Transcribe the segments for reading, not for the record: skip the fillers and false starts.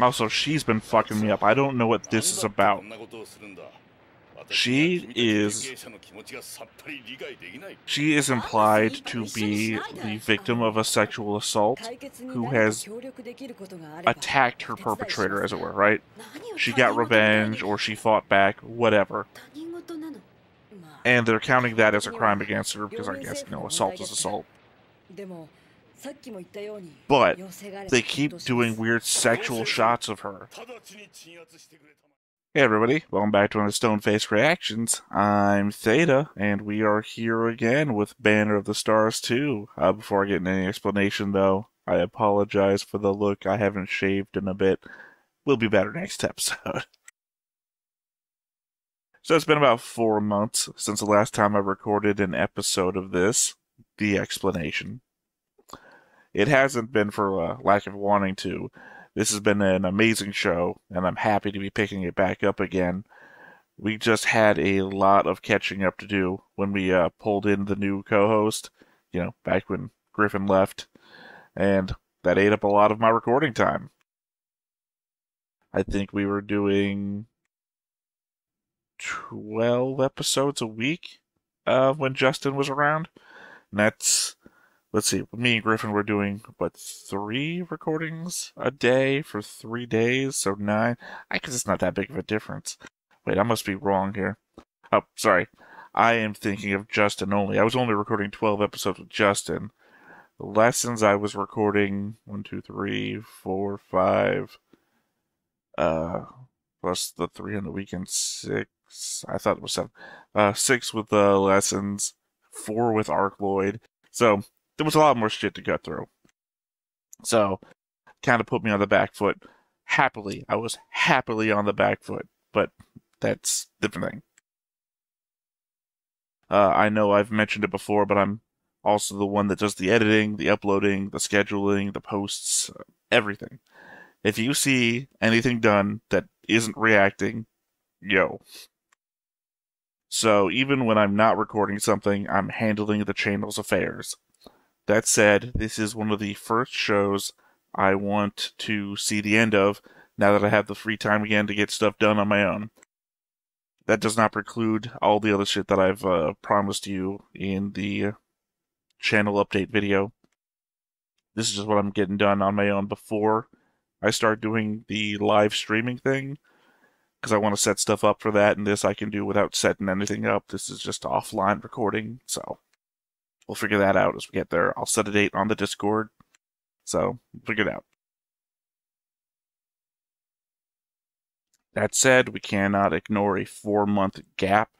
Also, she's been fucking me up. I don't know what this is about. She is She is implied to be the victim of a sexual assault who has attacked her perpetrator, as it were, right? She got revenge, or she fought back, whatever. And they're counting that as a crime against her because I guess, assault is assault. But they keep doing weird sexual shots of her. Hey everybody, welcome back to another Stone Face Reactions. I'm Theta, and we are here again with Banner of the Stars 2. Before I get into any explanation though, I apologize for the look. I haven't shaved in a bit. We'll be better next episode. So it's been about 4 months since the last time I recorded an episode of this, the explanation. It hasn't been for lack of wanting to. This has been an amazing show, and I'm happy to be picking it back up again. We just had a lot of catching up to do when we pulled in the new co-host, back when Griffin left, and that ate up a lot of my recording time. I think we were doing 12 episodes a week when Justin was around. And that's, let's see, me and Griffin were doing, 3 recordings a day for 3 days? So 9. I guess it's not that big of a difference. Wait, I must be wrong here. Oh, sorry. I am thinking of Justin only. I was only recording 12 episodes with Justin. The lessons I was recording 1, 2, 3, 4, 5, plus the 3 on the weekend, 6. I thought it was 7. 6 with the lessons, 4 with Arcloid. So there was a lot more shit to go through. So, kind of put me on the back foot. Happily. I was happily on the back foot. But that's a different thing. I know I've mentioned it before, but I'm also the one that does the editing, the uploading, the scheduling, the posts, everything. If you see anything done that isn't reacting, yo. So even when I'm not recording something, I'm handling the channel's affairs. That said, this is one of the first shows I want to see the end of now that I have the free time again to get stuff done on my own. That does not preclude all the other shit that I've promised you in the channel update video. This is just what I'm getting done on my own before I start doing the live streaming thing, because I want to set stuff up for that, and this I can do without setting anything up. This is just offline recording, so we'll figure that out as we get there. I'll set a date on the Discord, so we'll figure it out. That said, we cannot ignore a 4-month gap.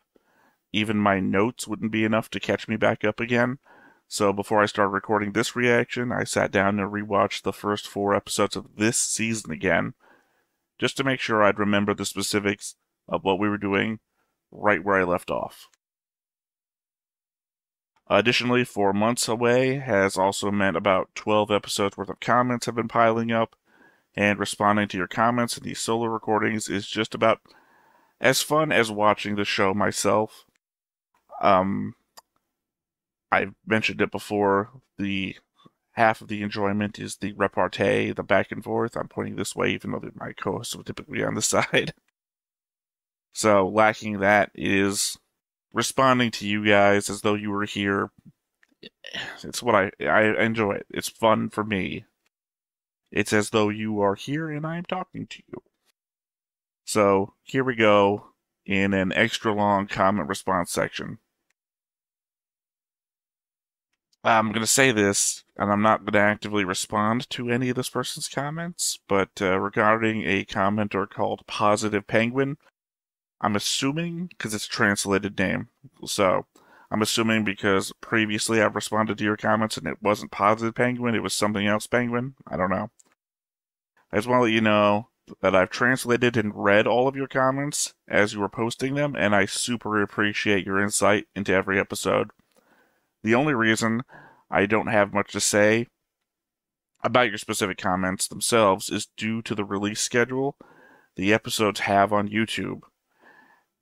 Even my notes wouldn't be enough to catch me back up again. So before I started recording this reaction, I sat down and rewatched the first 4 episodes of this season again, just to make sure I'd remember the specifics of what we were doing right where I left off. Additionally, 4 months away has also meant about 12 episodes worth of comments have been piling up, and responding to your comments in these solo recordings is just about as fun as watching the show myself. I've mentioned it before, the half of the enjoyment is the repartee, the back and forth. I'm pointing this way, even though my co-hosts would typically be on the side. So, lacking that is responding to you guys as though you were here. It's what I enjoy it. It's fun for me. It's as though you are here and I'm talking to you. So, here we go in an extra long comment response section. I'm going to say this, and I'm not going to actively respond to any of this person's comments, but regarding a commenter called Positive Penguin, I'm assuming, because it's a translated name, so I'm assuming because previously I've responded to your comments and it wasn't Positive Penguin, it was something else Penguin. I don't know. I just want to let you know that I've translated and read all of your comments as you were posting them, and I super appreciate your insight into every episode. The only reason I don't have much to say about your specific comments themselves is due to the release schedule the episodes have on YouTube.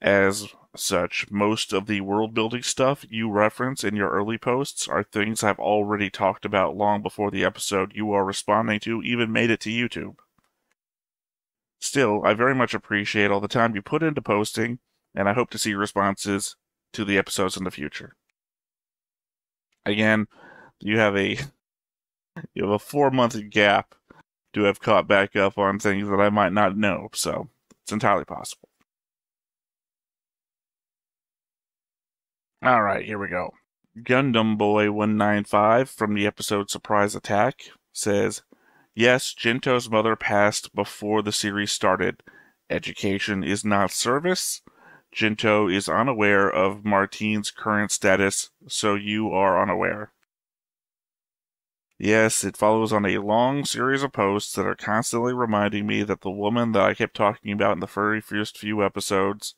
As such, most of the world-building stuff you reference in your early posts are things I've already talked about long before the episode you are responding to even made it to YouTube. Still, I very much appreciate all the time you put into posting, and I hope to see your responses to the episodes in the future. Again, you have a 4-month gap to have caught back up on things that I might not know, so it's entirely possible. Alright, here we go. Gundam Boy 195 from the episode Surprise Attack says, yes, Jinto's mother passed before the series started. Education is not service. Jinto is unaware of Martine's current status, so you are unaware. Yes, it follows on a long series of posts that are constantly reminding me that the woman that I kept talking about in the very first few episodes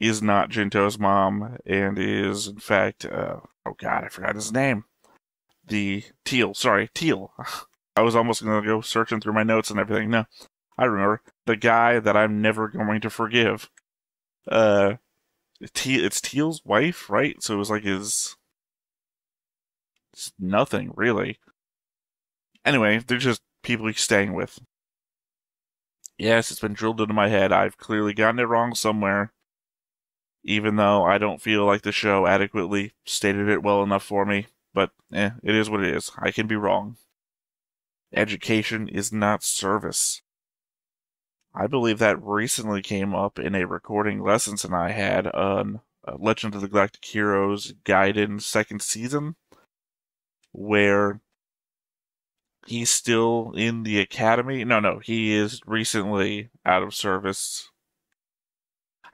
is not Jinto's mom, and is, in fact, oh god, I forgot his name. Teal. I was almost going to go searching through my notes and everything. No, I remember. The guy that I'm never going to forgive. It's Teal's wife, right? So it was like it's nothing, really. Anyway, they're just people he's staying with. Yes, it's been drilled into my head. I've clearly gotten it wrong somewhere, even though I don't feel like the show adequately stated it well enough for me. But, it is what it is. I can be wrong. Education is not service. I believe that recently came up in a recording lessons and I had on Legend of the Galactic Heroes Gaiden 2nd season, where he's still in the academy. No, he is recently out of service.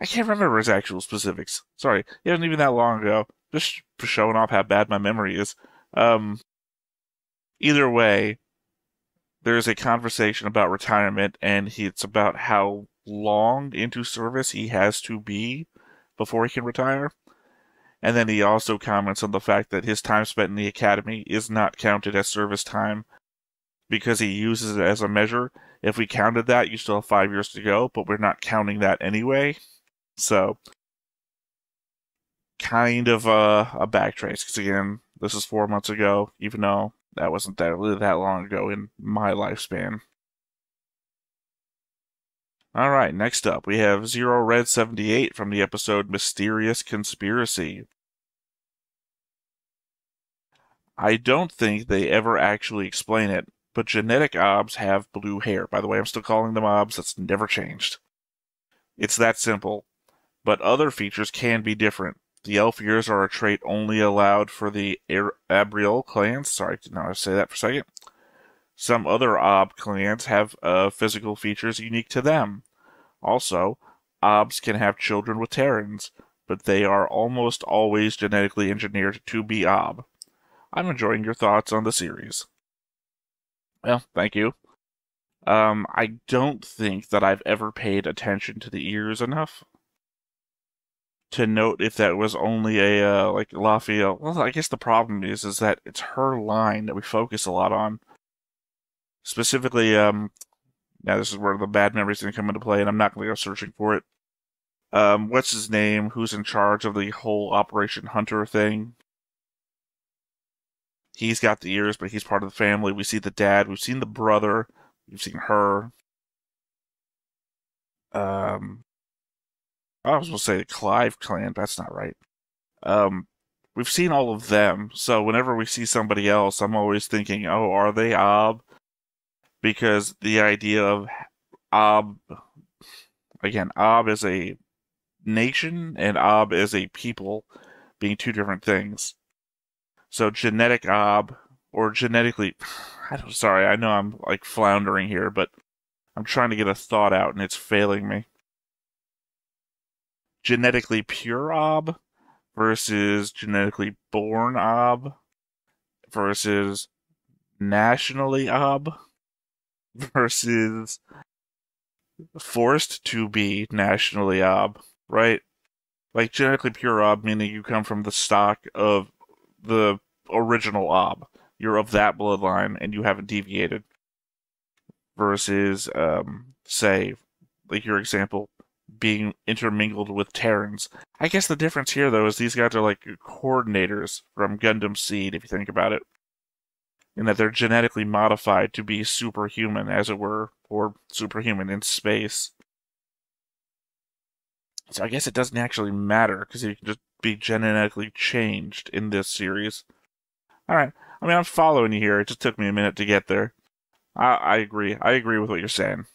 I can't remember his actual specifics. Sorry, it wasn't even that long ago. Just showing off how bad my memory is. Either way, there's a conversation about retirement, and it's about how long into service he has to be before he can retire. And then he also comments on the fact that his time spent in the academy is not counted as service time because he uses it as a measure. If we counted that, you still have 5 years to go, but we're not counting that anyway. So, kind of a backtrace, because again, this is 4 months ago, even though that wasn't really that long ago in my lifespan. Alright, next up, we have Zero Red 78 from the episode Mysterious Conspiracy. I don't think they ever actually explain it, but genetic obs have blue hair. By the way, I'm still calling them obs, that's never changed. It's that simple. But other features can be different. The elf ears are a trait only allowed for the Abriel clans. Sorry, did not say that for a second. Some other ob clans have physical features unique to them. Also, obs can have children with Terrans, but they are almost always genetically engineered to be ob. I'm enjoying your thoughts on the series. Well, thank you. I don't think that I've ever paid attention to the ears enough to note if that was only a, like, lafiel. Well, I guess the problem is that it's her line that we focus a lot on. Specifically, now this is where the bad memories going to come into play, and I'm not going to go searching for it. What's his name? Who's in charge of the whole Operation Hunter thing? He's got the ears, but he's part of the family. We see the dad. We've seen the brother. We've seen her. I was going to say the Clive clan. That's not right. We've seen all of them, so whenever we see somebody else, I'm always thinking, oh, are they ob? Because the idea of ob, again, ob as a nation and ob as a people being two different things. So genetic ob, or genetically, sorry, I know I'm like floundering here, but I'm trying to get a thought out and it's failing me. Genetically pure ob versus genetically born ob versus nationally ob versus forced to be nationally ob, right? Like genetically pure ob meaning you come from the stock of the original ob. You're of that bloodline and you haven't deviated. Versus, say, like your example, being intermingled with Terrans. I guess the difference here, though, is these guys are like coordinators from Gundam Seed, if you think about it. In that they're genetically modified to be superhuman, as it were, or superhuman in space. So I guess it doesn't actually matter, because he can just be genetically changed in this series. Alright, I mean, I'm following you here. It just took me a minute to get there. I agree. I agree with what you're saying.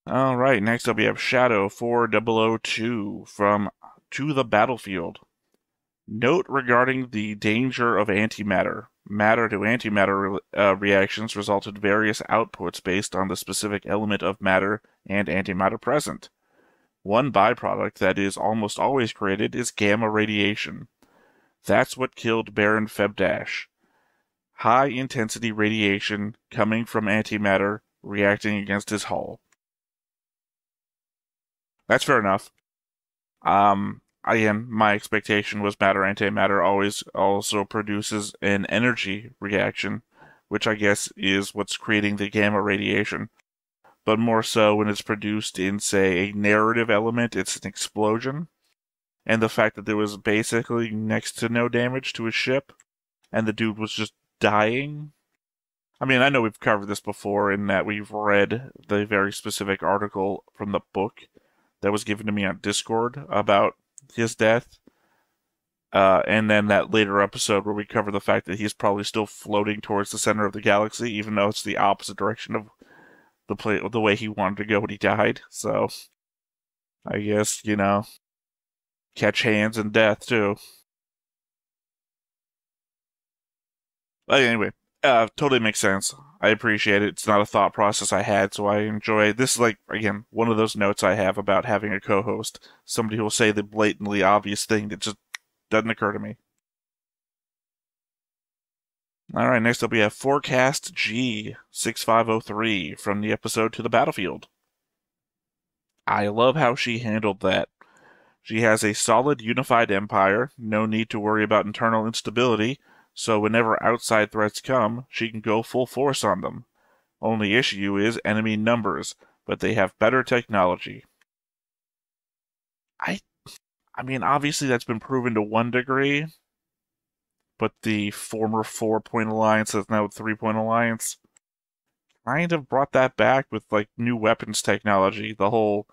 Alright, next up we have Shadow 4002 from To the Battlefield. Note regarding the danger of antimatter. Matter to antimatter reactions result in various outputs based on the specific element of matter and antimatter present. One byproduct that is almost always created is gamma radiation. That's what killed Baron Febdash. High-intensity radiation coming from antimatter reacting against his hull. That's fair enough. Again, my expectation was matter-antimatter always also produces an energy reaction, which I guess is what's creating the gamma radiation. But more so when it's produced in, say, a narrative element, it's an explosion. And the fact that there was basically next to no damage to his ship, and the dude was just dying. I mean, I know we've covered this before in that we've read the very specific article from the book that was given to me on Discord about his death. And then that later episode where we cover the fact that he's probably still floating towards the center of the galaxy, even though it's the opposite direction of the way he wanted to go when he died. So, I guess, catch hands in death, too. But anyway, totally makes sense. I appreciate it. It's not a thought process I had, so I enjoy this. Is like, again, one of those notes I have about having a co-host. Somebody who will say the blatantly obvious thing that just doesn't occur to me. Alright, next up we have Forecast G6503 from the episode To the Battlefield. I love how she handled that. She has a solid unified empire, no need to worry about internal instability, so whenever outside threats come, she can go full force on them. Only issue is enemy numbers, but they have better technology. I mean, obviously that's been proven to one degree, but the former 4-point alliance that's now a 3-point alliance kind of brought that back with, like, new weapons technology. The whole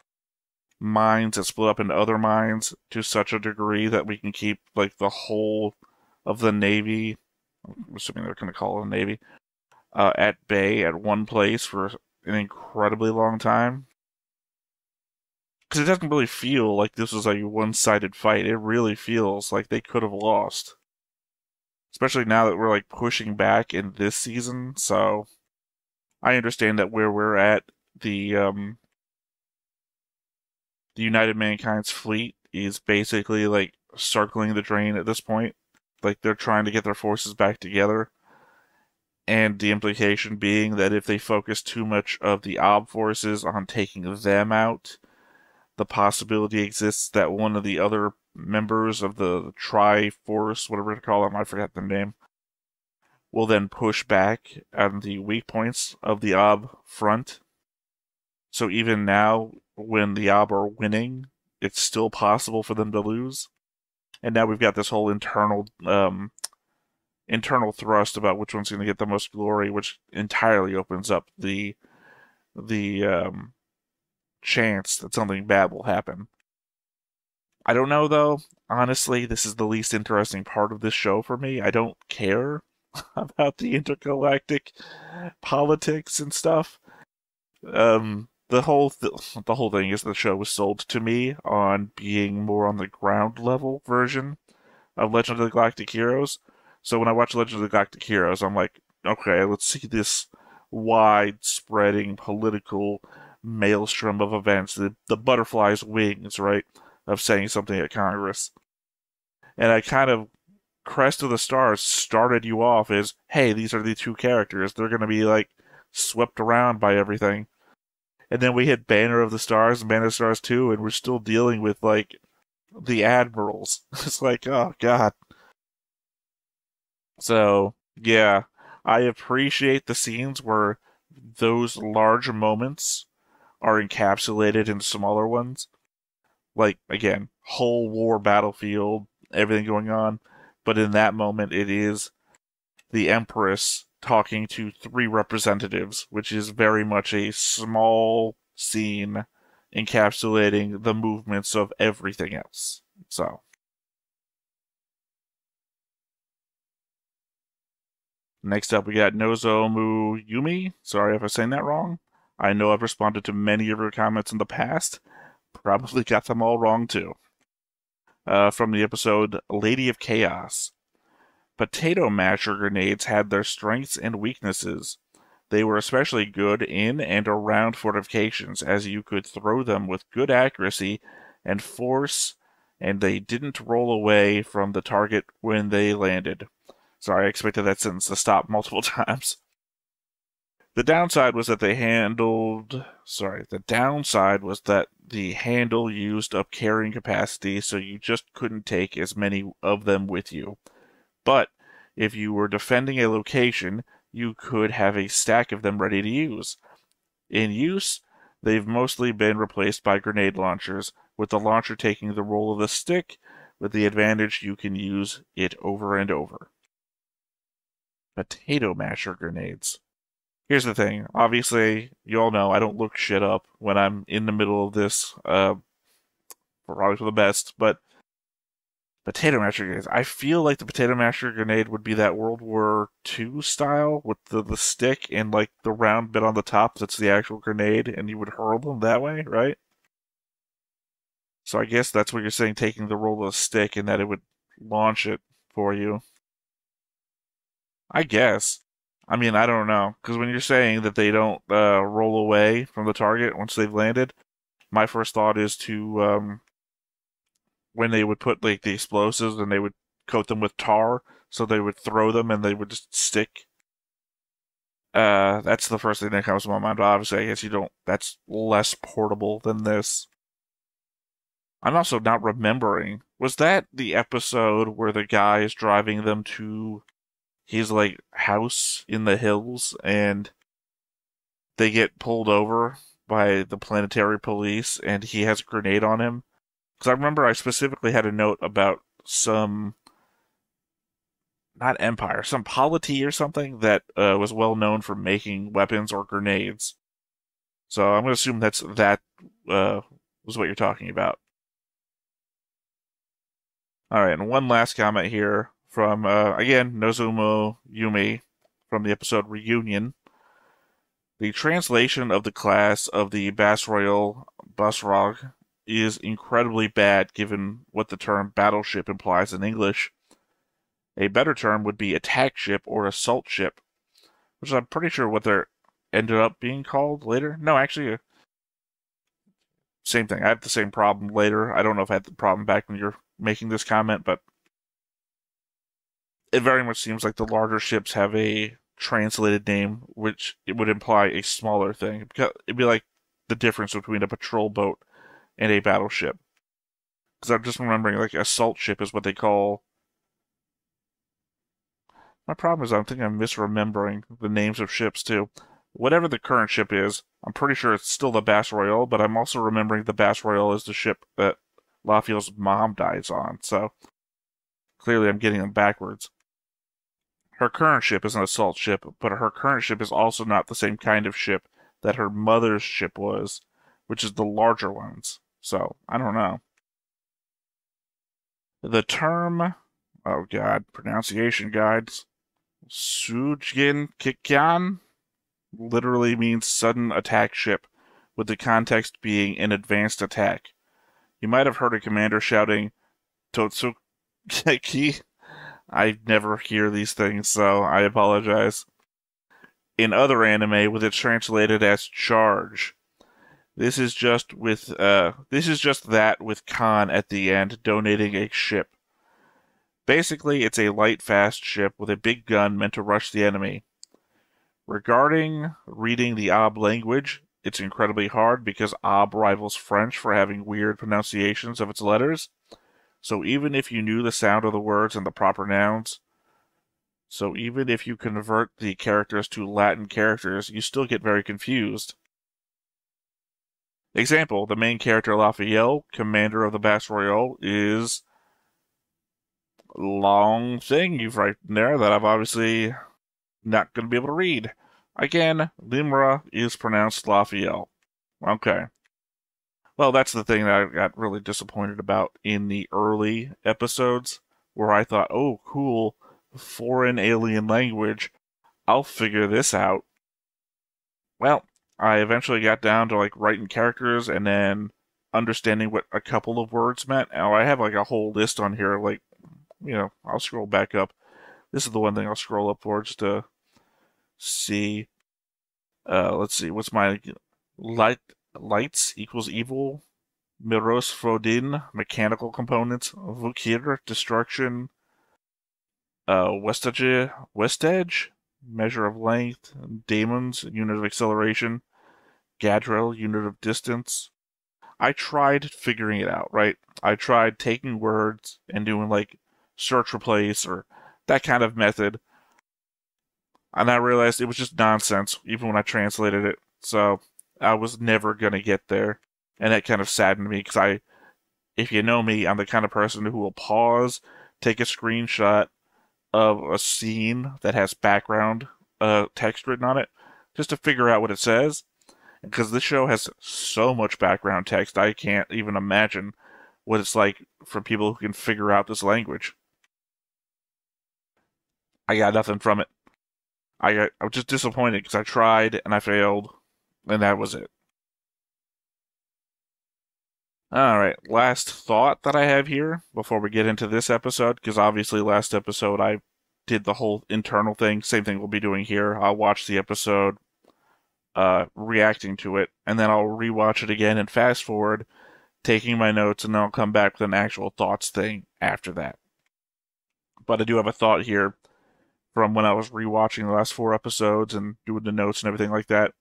mines that split up into other mines to such a degree that we can keep, like, the whole of the Navy, I'm assuming they're going to call it a Navy, at bay at one place for an incredibly long time. Because it doesn't really feel like this was a one-sided fight. It really feels like they could have lost. Especially now that we're, like, pushing back in this season, so I understand that where we're at, the United Mankind's fleet is basically, like, circling the drain at this point. Like, they're trying to get their forces back together. And the implication being that if they focus too much of the OB forces on taking them out, the possibility exists that one of the other members of the Tri-Force, whatever to call them, I forget the name, will then push back on the weak points of the OB front. So even now, when the OB are winning, it's still possible for them to lose. And now we've got this whole internal thrust about which one's going to get the most glory, which entirely opens up the chance that something bad will happen. I don't know, though. Honestly, this is the least interesting part of this show for me. I don't care about the intergalactic politics and stuff. The whole thing is the show was sold to me on being more on the ground level version of Legend of the Galactic Heroes. So when I watch Legend of the Galactic Heroes, I'm like, okay, let's see this wide-spreading political maelstrom of events, the butterfly's wings, right, of saying something at Congress. And I kind of, Crest of the Stars started you off as, hey, these are the two characters. They're going to be, like, swept around by everything. And then we hit Banner of the Stars and Banner of the Stars 2, and we're still dealing with, like, the admirals. It's like, oh, God. So, yeah, I appreciate the scenes where those large moments are encapsulated in smaller ones. Like, again, whole war battlefield, everything going on. But in that moment, it is the Empress talking to 3 representatives, which is very much a small scene encapsulating the movements of everything else. So, next up we got Nozomu Yumi. Sorry if I'm saying that wrong. I know I've responded to many of your comments in the past. Probably got them all wrong too. From the episode Lady of Chaos. Potato masher grenades had their strengths and weaknesses. They were especially good in and around fortifications, as you could throw them with good accuracy and force, and they didn't roll away from the target when they landed. Sorry, I expected that sentence to stop multiple times. The downside was that the handle used up carrying capacity, so you just couldn't take as many of them with you. But if you were defending a location, you could have a stack of them ready to use. In use, they've mostly been replaced by grenade launchers, with the launcher taking the role of the stick, with the advantage you can use it over and over. Potato masher grenades. Here's the thing. Obviously, you all know I don't look shit up when I'm in the middle of this, probably for the best, but potato masher grenades. I feel like the potato masher grenade would be that World War II style with the stick and like the round bit on the top that's the actual grenade, and you would hurl them that way, right? So I guess that's what you're saying, taking the role of the stick and that it would launch it for you. I guess. I mean, I don't know. Because when you're saying that they don't roll away from the target once they've landed, my first thought is to when they would put like the explosives and they would coat them with tar, so they would throw them and they would just stick. That's the first thing that comes to my mind. But obviously, I guess you don't. That's less portable than this. I'm also not remembering. Was that the episode where the guy is driving them to his like house in the hills and they get pulled over by the planetary police and he has a grenade on him? Because I remember I specifically had a note about some, not empire, some polity or something that was well known for making weapons or grenades. So I'm going to assume that was what you're talking about. Alright, and one last comment here from, again, Nozomu Yumi from the episode Reunion. The translation of the class of the Bass Royal Busrog is incredibly bad given what the term battleship implies in English. A better term would be attack ship or assault ship, which I'm pretty sure what they're ended up being called later. No, actually, same thing. I have the same problem later. I don't know if I had the problem back when you're making this comment, but it very much seems like the larger ships have a translated name, which it would imply a smaller thing. It'd be like the difference between a patrol boat and a battleship. Because I'm just remembering, like, assault ship is what they call. My problem is I think I'm misremembering the names of ships too. Whatever the current ship is, I'm pretty sure it's still the Bass Royale, but I'm also remembering the Bass Royale is the ship that Lafiel's mom dies on, so clearly I'm getting them backwards. Her current ship is an assault ship, but her current ship is also not the same kind of ship that her mother's ship was, which is the larger ones. So, I don't know. The term, oh god, pronunciation guides, Sujin Kikyan literally means sudden attack ship, with the context being an advanced attack. You might have heard a commander shouting, Totsukeki. I never hear these things, so I apologize. In other anime, with it translated as charge. This is just that with Khan at the end donating a ship. Basically, it's a light, fast ship with a big gun meant to rush the enemy. Regarding reading the Ob language, it's incredibly hard because Ob rivals French for having weird pronunciations of its letters. So even if you knew the sound of the words and the proper nouns, so even if you convert the characters to Latin characters, you still get very confused. Example, the main character Lafiel, commander of the Bass Royale, is long thing you've written there that I've obviously not going to be able to read. Again, Limra is pronounced lafiel. Okay. Well, that's the thing that I got really disappointed about in the early episodes, where I thought, oh, cool, foreign alien language, I'll figure this out. Well, I eventually got down to like writing characters and then understanding what a couple of words meant. Now, I have like a whole list on here, like, I'll scroll back up. This is the one thing I'll scroll up for just to see. Let's see, what's my lights equals evil, Miros Frodin, mechanical components, Vukir, destruction, West Edge, measure of length, Daemons, unit of acceleration, Gadril, unit of distance. I tried figuring it out, right? I tried taking words and doing like search replace or that kind of method. And I realized it was just nonsense, even when I translated it. So I was never going to get there. And that kind of saddened me because if you know me, I'm the kind of person who will pause, take a screenshot of a scene that has background text written on it, just to figure out what it says. Because this show has so much background text, I can't even imagine what it's like for people who can figure out this language. I got nothing from it. I was just disappointed because I tried and I failed, and that was it. Alright, last thought that I have here before we get into this episode, because obviously last episode I did the whole internal thing. Same thing we'll be doing here. I'll watch the episode, reacting to it, and then I'll rewatch it again and fast forward, taking my notes, and then I'll come back with an actual thoughts thing after that. But I do have a thought here from when I was rewatching the last 4 episodes and doing the notes and everything like that.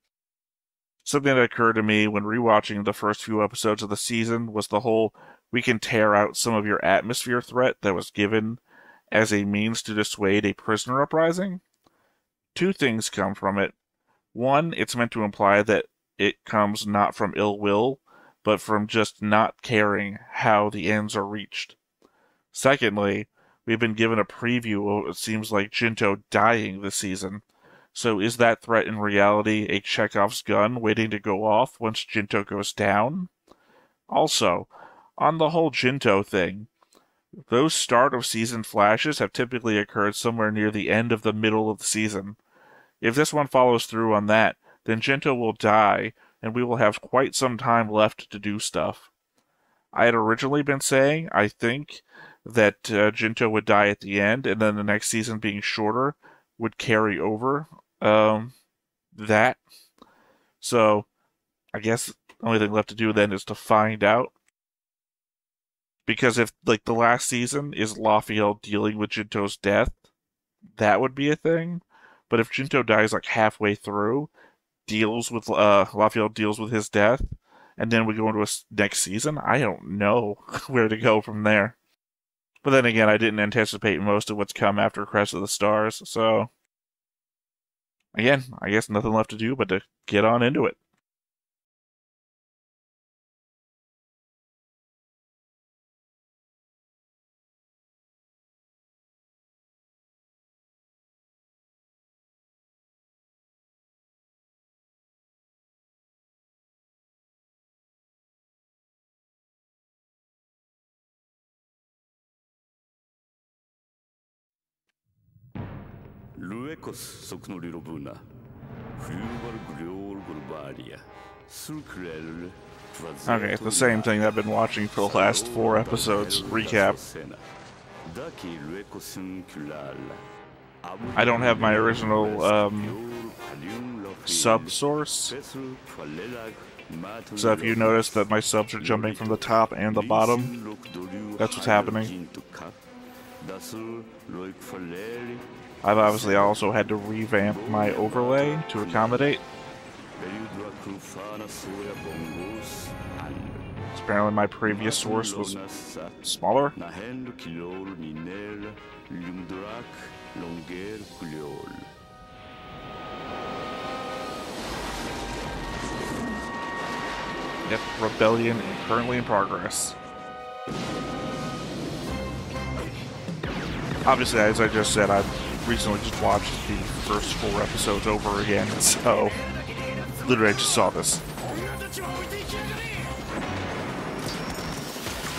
Something that occurred to me when rewatching the first few episodes of the season was the whole we can tear out some of your atmosphere threat that was given as a means to dissuade a prisoner uprising. 2 things come from it. One, it's meant to imply that it comes not from ill will, but from just not caring how the ends are reached. Secondly, we've been given a preview of what seems like Jinto dying this season. So is that threat in reality a Chekhov's gun waiting to go off once Jinto goes down? Also, on the whole Jinto thing, those start of season flashes have typically occurred somewhere near the end of the middle of the season. If this one follows through on that, then Jinto will die, and we will have quite some time left to do stuff. I had originally been saying, I think, that Jinto would die at the end, and then the next season being shorter would carry over that. So, I guess the only thing left to do then is to find out. Because if, like, the last season is Lafiel dealing with Jinto's death, that would be a thing. But if Jinto dies, like, halfway through, Lafiel deals with his death, and then we go into a next season, I don't know where to go from there. But then again, I didn't anticipate most of what's come after Crest of the Stars, so again, I guess nothing left to do but to get on into it. Okay, it's the same thing I've been watching for the last 4 episodes. Recap. I don't have my original sub source, so if you notice that my subs are jumping from the top and the bottom, that's what's happening. I've obviously also had to revamp my overlay to accommodate. Apparently my previous source was smaller. Yep, rebellion currently in progress. Obviously, as I just said, I've recently just watched the first 4 episodes over again, so literally I just saw this.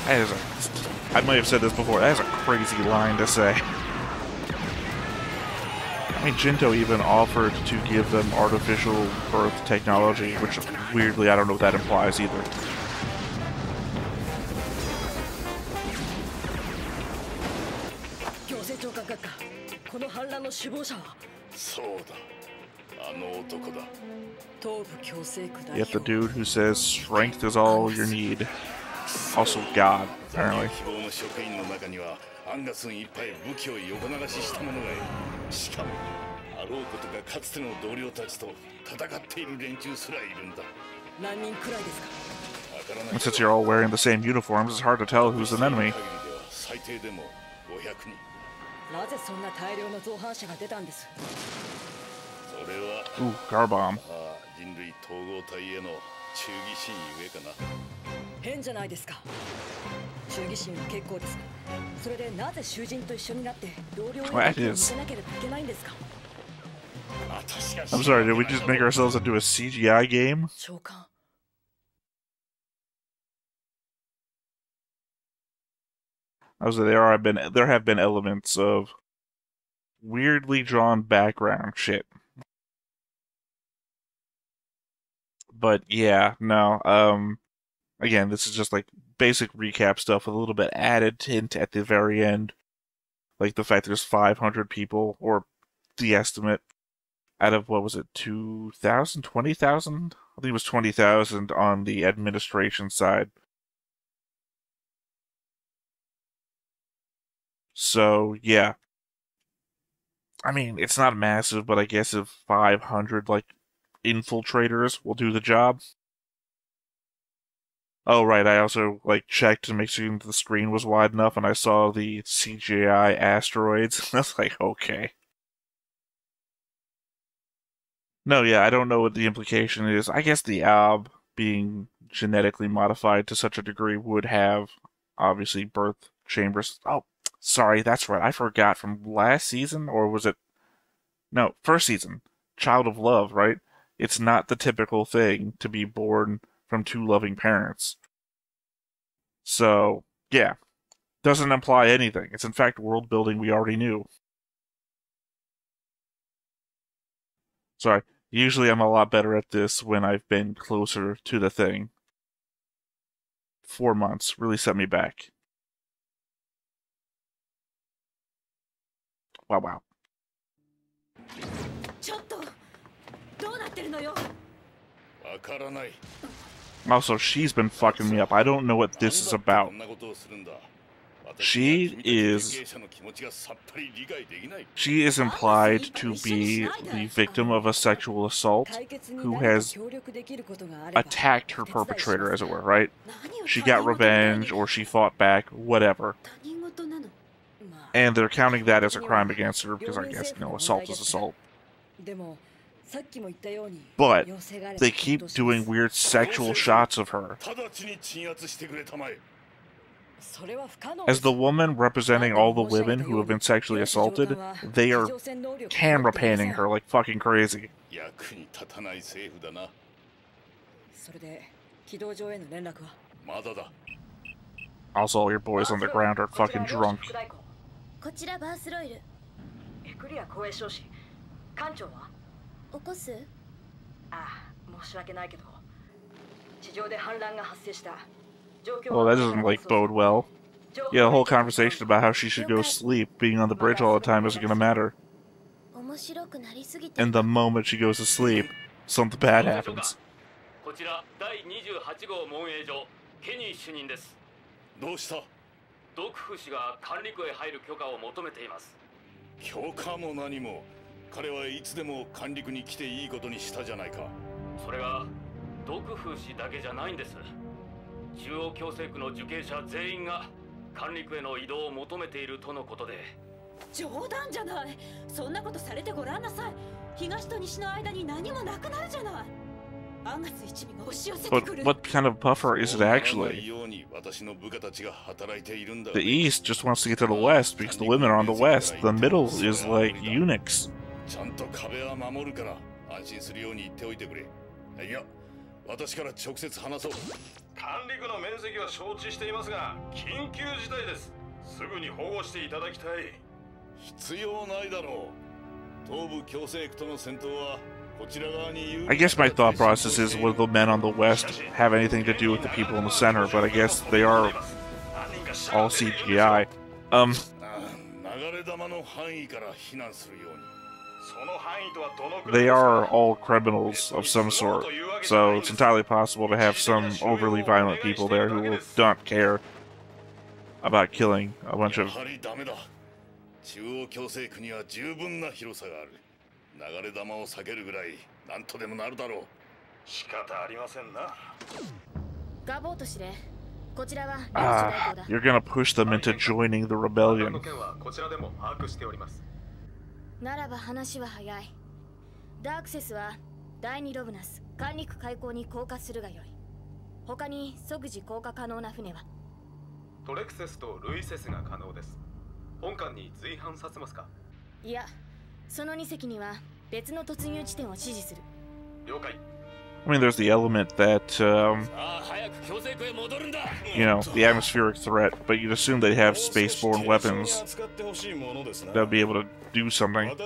That is I might have said this before, that is a crazy line to say. I mean, Jinto even offered to give them artificial birth technology, which weirdly I don't know what that implies either. Yet the dude who says strength is all you need. Also God, apparently. And since you're all wearing the same uniforms, it's hard to tell who's an enemy. Ooh, car bomb. That is. I'm sorry, did we just make ourselves into a CGI game? There have been elements of weirdly drawn background shit. But yeah, no, again, this is just like basic recap stuff with a little bit added hint at the very end. Like the fact there's 500 people, or the estimate, out of, what was it, 2,000? 20,000? I think it was 20,000 on the administration side. So, yeah. I mean, it's not massive, but I guess if 500, like, infiltrators will do the job. Oh, right, I also, like, checked to make sure the screen was wide enough, and I saw the CGI asteroids. I was like, okay. No, yeah, I don't know what the implication is. I guess the Alb being genetically modified to such a degree would have, obviously, birth chambers. Oh, sorry, that's right, I forgot from last season, or was it... No, first season. Child of Love, right? It's not the typical thing to be born from 2 loving parents. So, yeah. Doesn't imply anything. It's in fact world building we already knew. Sorry, usually I'm a lot better at this when I've been closer to the thing. 4 months really set me back. Wow, wow. Also, she's been fucking me up. I don't know what this is about. She is implied to be the victim of a sexual assault who has attacked her perpetrator, as it were, right? She got revenge, or she fought back, whatever. And they're counting that as a crime against her, because I guess, assault is assault. But they keep doing weird sexual shots of her. As the woman representing all the women who have been sexually assaulted, they are camera panning her like fucking crazy. Also, all your boys on the ground are fucking drunk. Well, that doesn't, bode well. Yeah, the whole conversation about how she should go sleep, being on the bridge all the time isn't gonna matter. And the moment she goes to sleep, something bad happens. But what kind of buffer is it actually? The East just wants to get to the West because the women are on the West. The middle is like eunuchs. I guess my thought process is, will the men on the West have anything to do with the people in the center? But I guess they are all CGI. They are all criminals of some sort, so it's entirely possible to have some overly violent people there who will not care about killing a bunch of... you're gonna push them into joining the rebellion. I mean, there's the element that, you know, the atmospheric threat, but you'd assume they'd have spaceborne weapons that would be able to do something, right?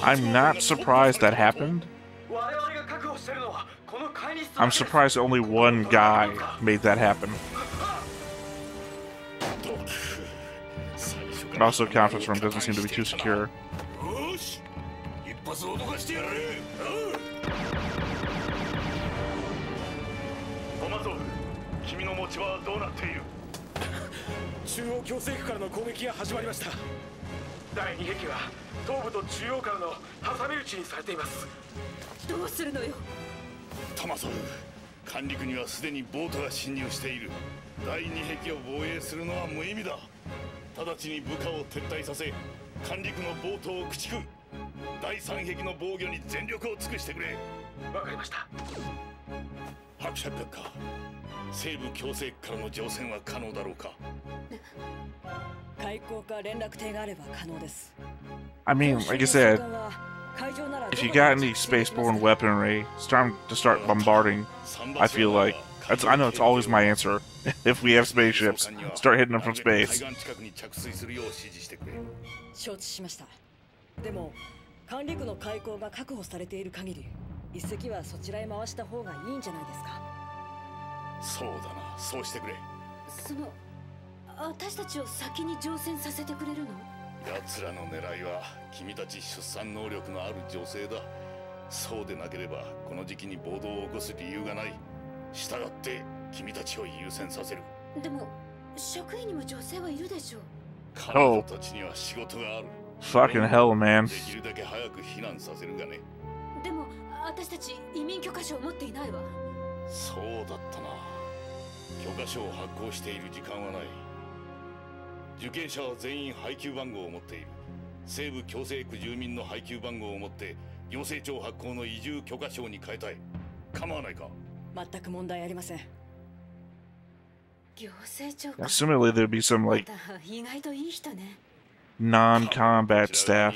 I'm not surprised that happened. I'm surprised only one guy made that happen. And also, conference room doesn't seem to be too secure. I mean, like I said, if you got any spaceborne weaponry, start bombarding. I feel like I know it's always my answer. If we have spaceships, start hitting them from space. Oh, fucking hell, man. Assumingly there'd be some, like, non-combat staff.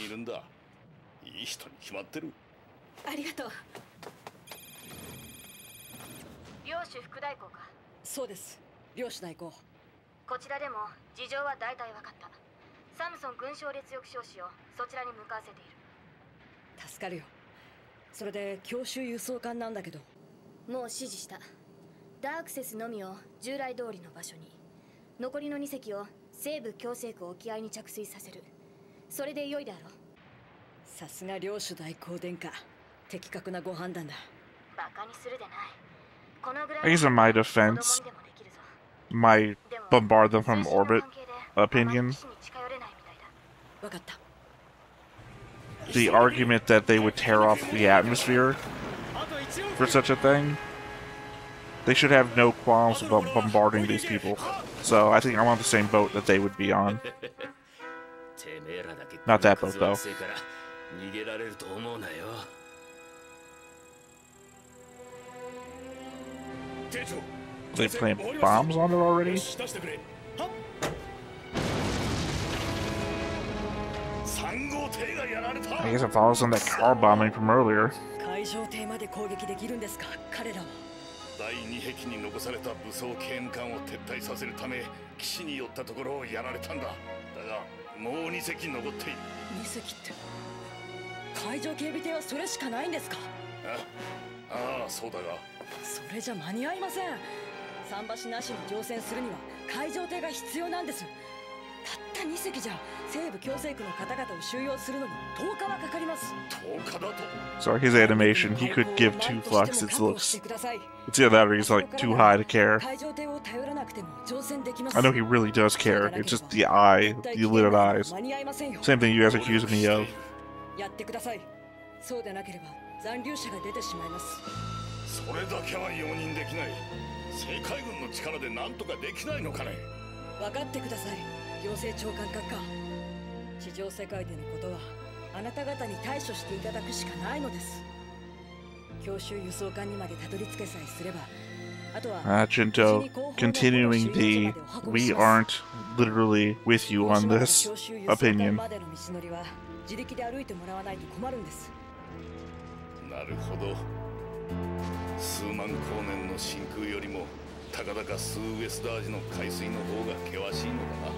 I guess in my defense, my bombard them from orbit opinion the argument that they would tear off the atmosphere for such a thing. They should have no qualms about bombarding these people. So I think I'm on the same boat that they would be on. Not that boat, though. They plant bombs on it already? I guess it follows on that car bombing from earlier. 第2壁に残された武装刑務官を撤退させるため岸に寄ったところをやられたんだ。だがもう2隻残っている。2隻って海上警備艇はそれしかないんですか？ああ、そうだがそれじゃ間に合いません。桟橋なしに乗船するには海上艇が必要なんです。たった2隻じゃ西部共生区の方々を収容するのに10日はかかります。10日だと。Sorry, his animation, he could give two fucks. It looks, it's either that or he's like too high to care. I know he really does care. It's just the eye, the lidded eyes. Same thing you guys accuse me of. そうでなければ残留者が出てしまいます。それだけは容認できない。政海軍の力で何とかできないのかね。分かってください。行政長官閣下。地上世界でのことはあなた方に対処していただくしかないのです。強襲輸送艦にまでたどり着けさえすれば。Jinto, continuing the we aren't literally with you on this opinion. 自力で歩いてもらわないと困るんです。なるほど。数万光年の真空よりもたかだか数ウェスダージの海水の方が険しいのだな。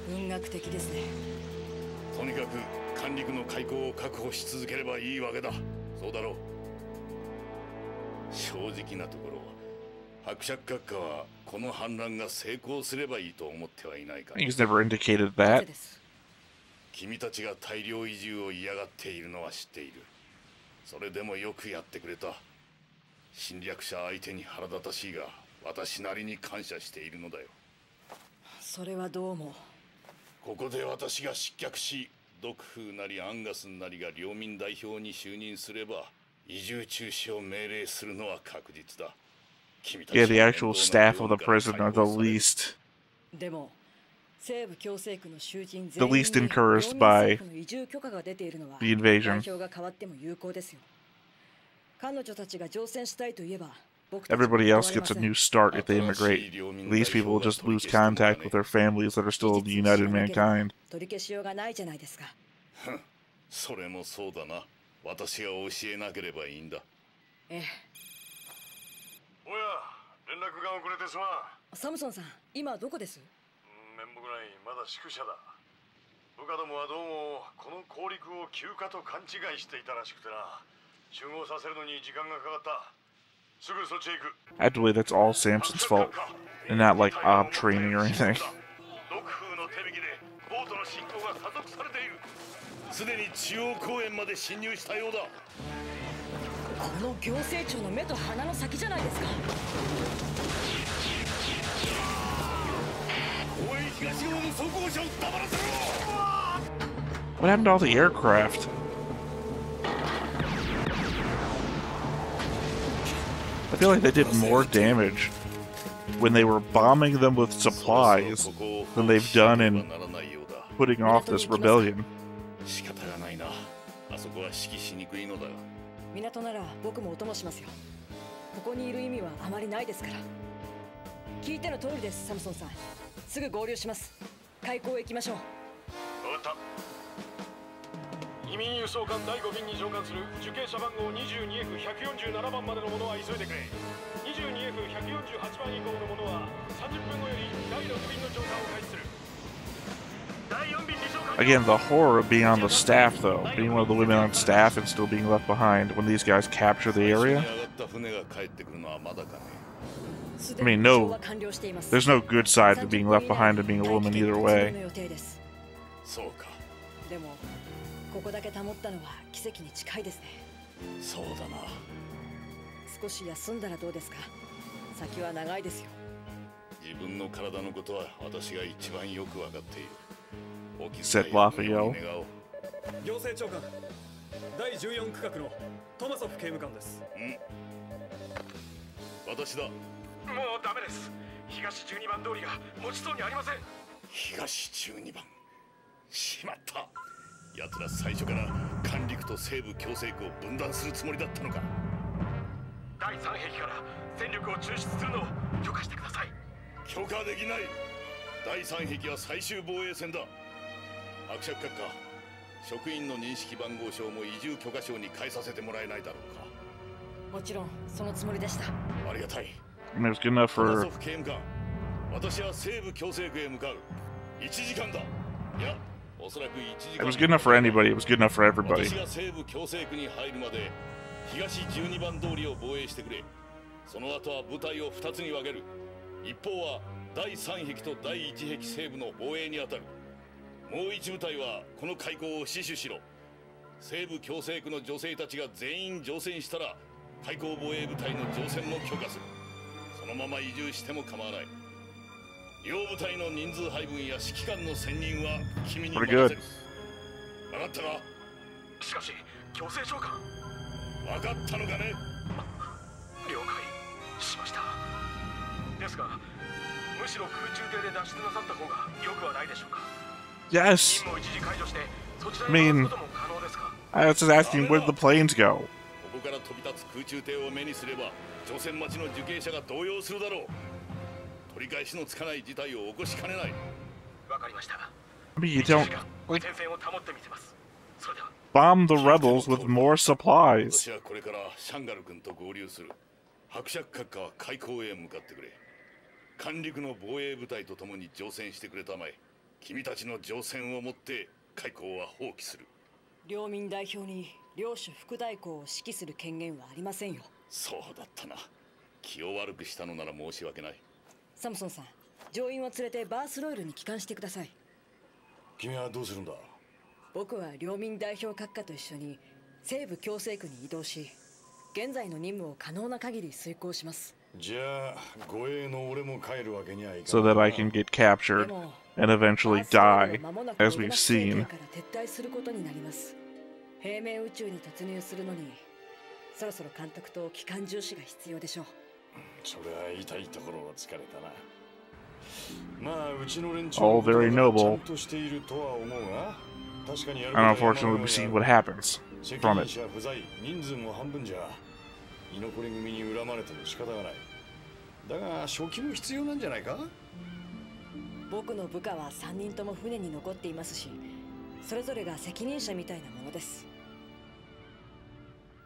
文学的ですね。とにかく管陸の開港を確保し続ければいいわけだ。そうだろう。正直なところ、伯爵閣下はこの反乱が成功すればいいと思ってはいないか。He's never indicated that. 君たちが大量移住を嫌がっているのは知っている。それでもよくやってくれた。侵略者相手に腹立たしいが、私なりに感謝しているのだよ。それはどうも。ここで私が失脚し、ドクフーなりアンガスなりが領民代表に就任すれば、移住中止を命令するのは確実だ。Yeah, the actual staff of the prison are the least encouraged by the invasion. Everybody else gets a new start if they immigrate. These people will just lose contact with their families that are still in the United Mankind. それもそうだな。私が教えなければいいんだ。ええ。おや、連絡が遅れてすまん。サムソンさん、今どこです？面目ない、まだ宿舎だ。部下どもはどうもこの降陸を休暇と勘違いしていたらしくてな。集合させるのに時間がかかった。すぐそっちへ行く。I believe that's all Samson's fault, and not like ob training or anything. ドクフーの手引きでボートの進行が加速されている。すでに中央公園まで侵入したようだ。この行政庁の目と鼻の先じゃないですか。おい、東側の装甲車を黙らせろ。What happened to all the aircraft? I feel like they did more damage when they were bombing them with supplies than they've done in putting off this rebellion. 仕方がないな。あそこは指揮しにくいのだが。港なら僕もお供しますよ。ここにいる意味はあまりないですから。聞いての通りです、サムソンさん。すぐ合流します。開港へ行きましょう。わかった。移民輸送艦第5便に乗艦する受刑者番号 22F147 番までの者は急いでくれ。22F148 番以降の者は30分後より第6便の乗艦を開始する。Again, the horror of being on the staff, though. Being one of the women on staff and still being left behind when these guys capture the area. I mean, no, there's no good side to being left behind and being a woman either way. Said Lafiel. 行政長官、第14区画のトマソフ刑務官です。私だ。もうダメです。東12番通りが持ちそうにありません。東12番。しまった。奴ら最初から管理区と西部強制区を分断するつもりだったのか。第3壁から戦力を抽出するのを許可してください。許可できない。第3壁は最終防衛戦だ。伯爵閣下、職員の認識番号証も移住許可証に変えさせてもらえないだろうか。もちろんそのつもりでした。ありがたい。I mean, it was good enough トマ for. ソフ刑務官、私は西部強制区へ向かう。1時間だ。いや、おそらく1時間。It was good enough for anybody. It was good enough for everybody. 私が西部強制区に入るまで東12番通りを防衛してくれ。その後は部隊を2つに分ける。一方は第3壁と第1壁西部の防衛に当たる。もう1部隊はこの開港を死守しろ。西部強制区の女性たちが全員乗船したら開港防衛部隊の乗船も許可する。そのまま移住しても構わない。両部隊の人数配分や指揮官の選任は君に任せる。分かったか。しかし強制長官。分かったのかね。了解しました。ですがむしろ空中艇で脱出なさった方がよくはないでしょうか。 Yes. I mean, I was just asking where did the planes go? ここから飛び立つ空中艇を目にすれば乗船待ちの受刑者が動揺するだろう。取り返しのつかない事態を起こしかねない。わかりました。 I mean, you don't like bomb the rebels with more supplies. 私はこれからシャンガル君と合流する。伯爵閣下は開港へ向かってくれ。管理区の防衛部隊と共に乗船してくれたまえ。君たちの乗船をもって開港は放棄する。領民代表に領主副代行を指揮する権限はありませんよ。そうだったな。気を悪くしたのなら申し訳ない。サムソンさん、乗員を連れてバースロイルに帰還してください。君はどうするんだ。僕は領民代表閣下と一緒に西部強制区に移動し、現在の任務を可能な限り遂行します。じゃあ護衛の俺も帰るわけにはいかない。 So that I can get captured and eventually die, as we've seen. 撤退することになります。平面宇宙に突入するのにそろそろ監督と機関重視が必要でしょう。それは痛いところを疲れたな。まあうちの連中 All very noble. としているとは思うが、確かにやる And unfortunately, we see what happens from it. 不在、人数も半分じゃ居残り組に恨まれても仕方がない。だが初期も必要なんじゃないか。僕の部下は3人とも船に残っていますし、それぞれが責任者みたいなものです。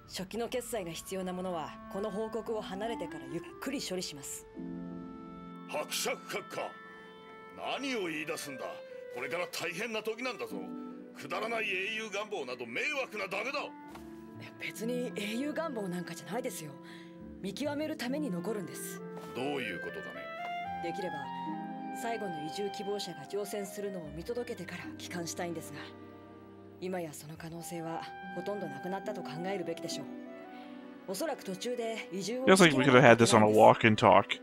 初期の決済が必要なものはこの報告を離れてからゆっくり処理します。伯爵閣下、何を言い出すんだ。これから大変な時なんだぞ。くだらない英雄願望など迷惑なだけだ。別に英雄願望なんかじゃないですよ。見極めるために残るんです。どういうことだね。できれば最後の移住希望者が乗船するのを見届けてから帰還したいんですが、今やその可能性はほとんどなくなったと考えるべきでしょう。おそらく途中で移住を Feels like we could have had this on a walk and talk.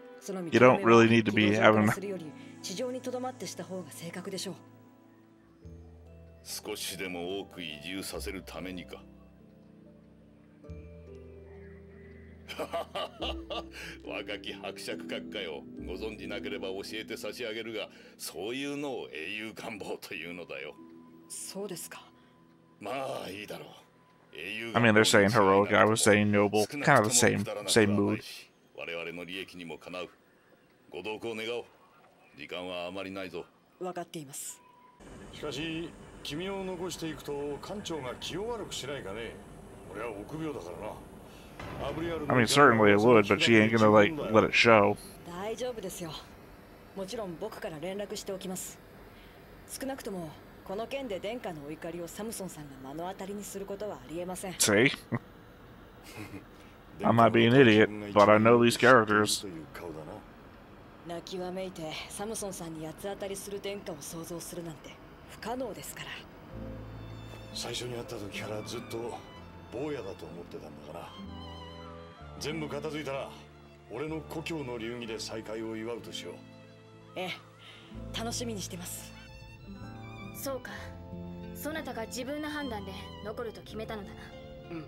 You don't really need to be having. 地上にとどまってした方が正確でしょう。少しでも多く移住させるためにか。若き伯爵閣下よ、ご存じなければ教えて差し上げるが、そういうのを英雄願望というのだよ。そうですか。まあいいだろう。英雄 I mean, they're saying heroic. I was saying noble. Kind of the same mood. 我々の利益にもかなう。ご同行願おう。時間はあまりないぞ。分かっています。しかし君を残していくと艦長が気を悪くしないかね。俺は臆病だからな。I mean, certainly it would, but she ain't gonna, like, let it show. 大丈夫ですよ。もちろん僕から連絡しておきます。少なくともこの件で殿下のお怒りをサムソンさんが目の当たりにすることはありえません。See? I might be an idiot, but I know these characters. 泣きわめいてサムソンさんに八つ当たりする殿下を想像するなんて不可能ですから。最初に会った時からずっと坊やだと思ってたんだから。全部片付いたら俺の故郷の流儀で再会を祝うとしよう。ええ、楽しみにしてます。そうか、そなたが自分の判断で残ると決めたのだな。うん。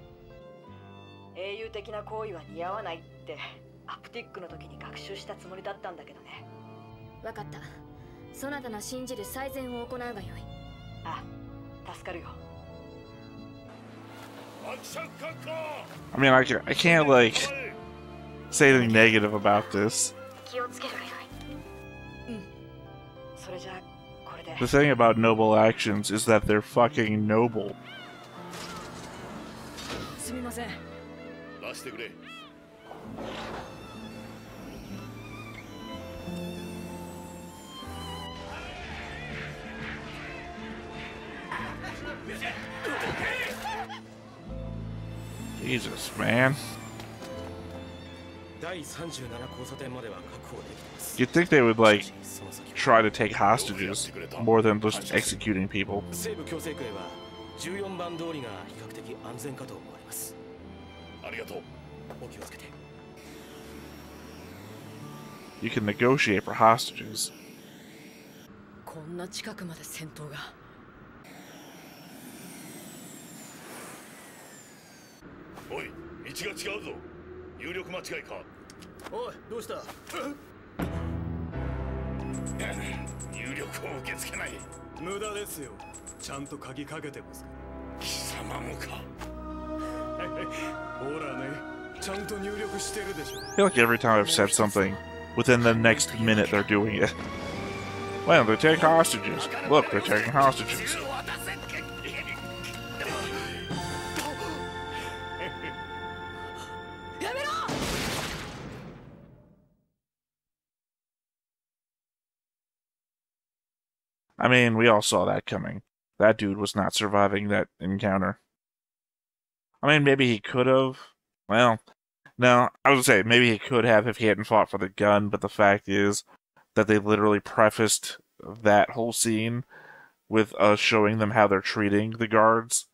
英雄的な行為は似合わないってアプティックの時に学習したつもりだったんだけどね。わかった。そなたの信じる最善を行うがよい。あ、助かるよ。I mean, I can't like say anything negative about this. 気をつけるがよい。うん。それじゃあこれで。The thing about noble actions is that they're fucking noble. すみません。出してくれ。Jesus, man. You'd think they would, like, try to take hostages more than just executing people. You can negotiate for hostages. こんな近くまで戦闘が。おい、道が違うぞ。入力間違いか。おい、どうした？入力を受け付けない。無駄ですよ。ちゃんと鍵かけてます。貴様もか。ほらね、ちゃんと入力してるでしょ。I feel like every time I've said something, within the next minute they're doing it. Well, they take hostages. Look, they're taking hostages. I mean, we all saw that coming. That dude was not surviving that encounter. I mean, maybe he could have. Well, no, I was gonna say, maybe he could have if he hadn't fought for the gun, but the fact is that they literally prefaced that whole scene with us showing them how they're treating the guards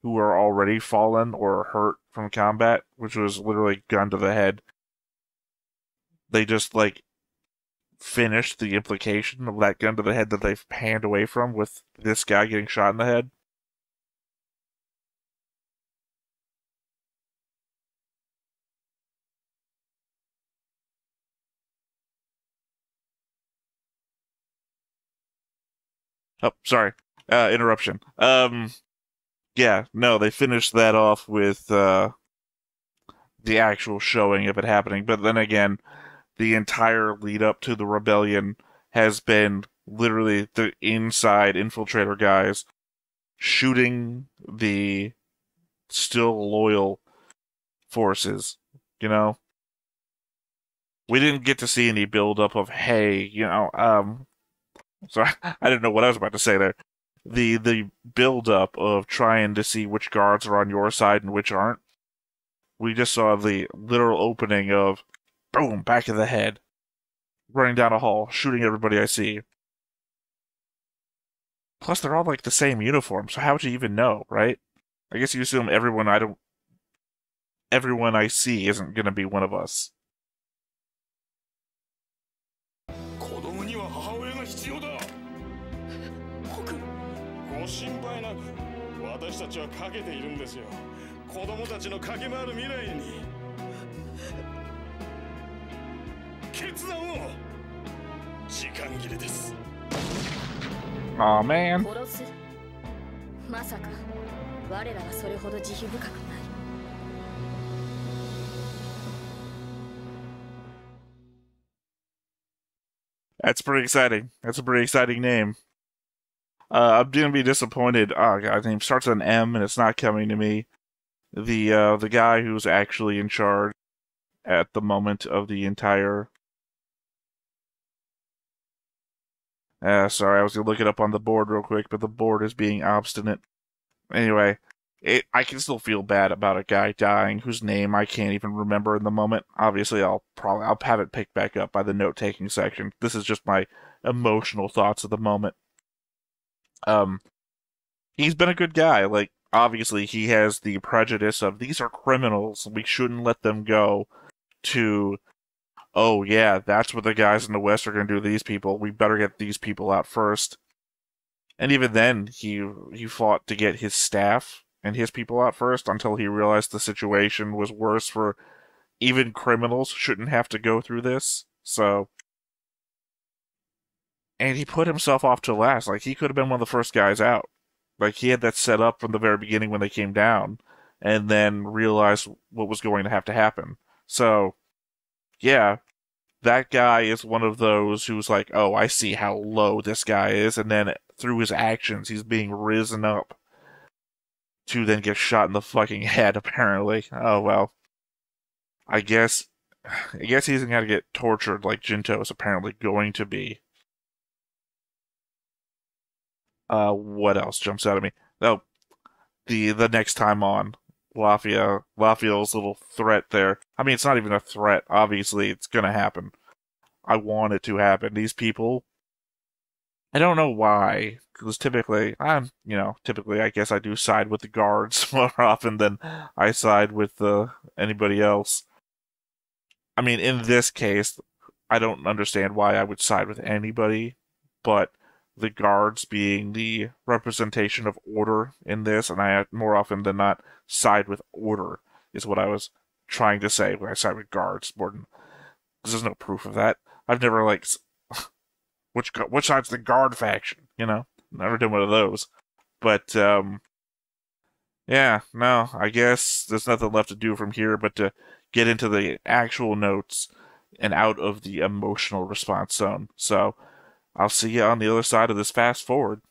who are already fallen or hurt from combat, which was literally gun to the head. They just, like, finished the implication of that gun to the head that they've panned away from with this guy getting shot in the head. Oh, sorry. Interruption. Yeah, no, they finished that off with, the actual showing of it happening. But then again, the entire lead up to the rebellion has been literally the inside infiltrator guys shooting the still loyal forces, you know? We didn't get to see any build-up of, hey, you know, sorry, I didn't know what I was about to say there. The build-up of trying to see which guards are on your side and which aren't. We just saw the literal opening of, boom, back of the head, running down a hall, shooting everybody I see. Plus, they're all like the same uniform, so how would you even know, right? I guess you assume everyone I see isn't gonna be one of us. 子供には母親が必要だ。僕、ご心配なく、私たちはかけているんですよ。子供たちの駆け回る未来に。決断を。時間切れです。Aw, man. 殺す。まさか、我らはそれほど慈悲深くない。That's pretty exciting. That's a pretty exciting name. I'm gonna be disappointed. Oh god, his name starts with an M and it's not coming to me. The guy who's actually in charge at the moment of the entire. Sorry, I was gonna look it up on the board real quick, but the board is being obstinate. Anyway, I can still feel bad about a guy dying whose name I can't even remember in the moment. Obviously, I'll have it picked back up by the note-taking section. This is just my emotional thoughts of the moment. He's been a good guy. Like, obviously, he has the prejudice of, these are criminals, we shouldn't let them go, to, oh yeah, that's what the guys in the West are going to do to these people, we better get these people out first. And even then, he fought to get his staff and his people out first until he realized the situation was worse for even criminals shouldn't have to go through this. So, and he put himself off to last. Like, he could have been one of the first guys out. Like, he had that set up from the very beginning when they came down, and then realized what was going to have to happen. So, yeah, that guy is one of those who's like, oh, I see how low this guy is, and then through his actions, he's being risen up to then get shot in the fucking head, apparently. Oh, well. I guess he's gonna get tortured like Jinto is apparently going to be. What else jumps out at me? Oh, the next time on Lafiel's little threat there. I mean, it's not even a threat. Obviously, it's gonna happen. I want it to happen. These people, I don't know why, because typically, I guess I do side with the guards more often than I side with anybody else. I mean, in this case, I don't understand why I would side with anybody, but the guards being the representation of order in this, and I more often than not side with order, is what I was trying to say when I side with guards more than, because there's no proof of that. I've never which side's the guard faction, Never done one of those. But yeah, no, I guess there's nothing left to do from here but to get into the actual notes and out of the emotional response zone. So I'll see you on the other side of this fast forward.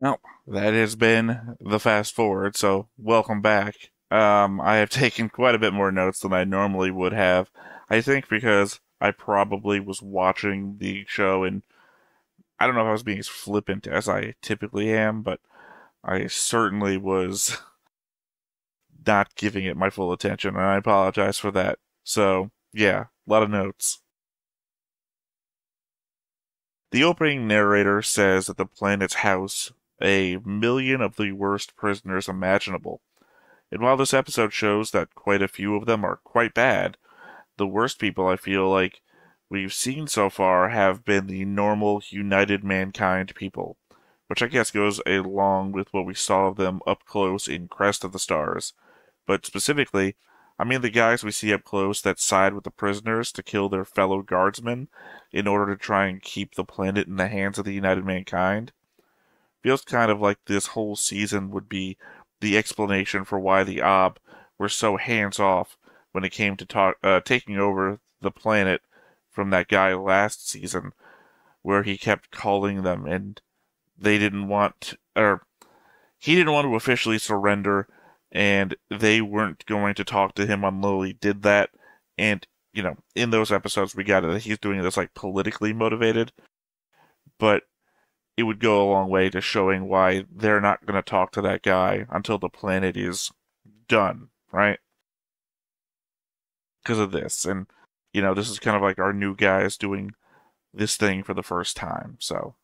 Well, that has been the fast forward, so welcome back. I have taken quite a bit more notes than I normally would have. I think because I probably was watching the show and I don't know if I was being as flippant as I typically am, but I certainly was not giving it my full attention, and I apologize for that. So, yeah, a lot of notes. The opening narrator says that the planet's house 1,000,000 of the worst prisoners imaginable. And while this episode shows that quite a few of them are quite bad, the worst people I feel like we've seen so far have been the normal, united mankind people, which I guess goes along with what we saw of them up close in Crest of the Stars. But specifically, I mean the guys we see up close that side with the prisoners to kill their fellow guardsmen in order to try and keep the planet in the hands of the united mankind. Feels kind of like this whole season would be the explanation for why the Ob were so hands-off when it came to taking over the planet from that guy last season, where he kept calling them and they didn't want, or he didn't want to officially surrender, and they weren't going to talk to him until he did that. And, in those episodes we got it that he's doing this like politically motivated, but it would go a long way to showing why they're not going to talk to that guy until the planet is done, right? Because of this. And, this is kind of like our new guys doing this thing for the first time, so.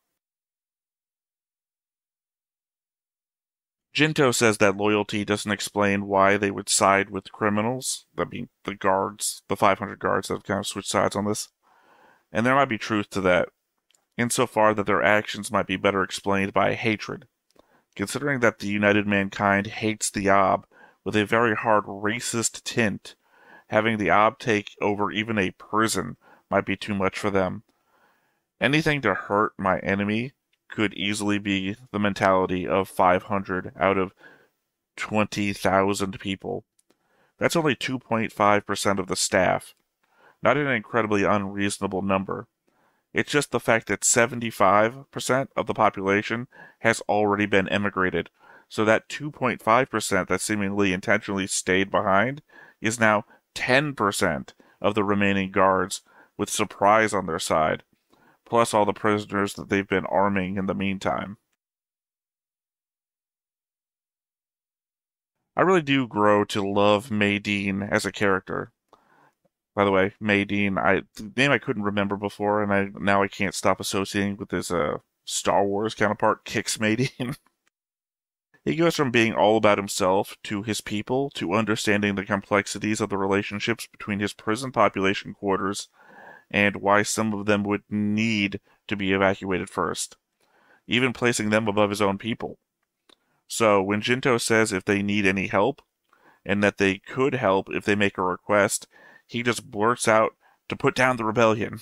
Jinto says that loyalty doesn't explain why they would side with criminals. I mean, the guards, the 500 guards that have kind of switched sides on this. And there might be truth to that, insofar that their actions might be better explained by hatred. Considering that the United Mankind hates the Ob with a very hard racist tint, having the Ob take over even a prison might be too much for them. Anything to hurt my enemy could easily be the mentality of 500 out of 20,000 people. That's only 2.5% of the staff. Not an incredibly unreasonable number. It's just the fact that 75% of the population has already been emigrated, so that 2.5% that seemingly intentionally stayed behind is now 10% of the remaining guards with surprise on their side, plus all the prisoners that they've been arming in the meantime. I really do grow to love Maydeen as a character. By the way, Maydeen, the name I couldn't remember before, and now I can't stop associating with his Star Wars counterpart, Kix Maydeen. He goes from being all about himself to his people to understanding the complexities of the relationships between his prison population quarters and why some of them would need to be evacuated first, even placing them above his own people. So when Jinto says if they need any help, and that they could help if they make a request, he just blurts out to put down the rebellion.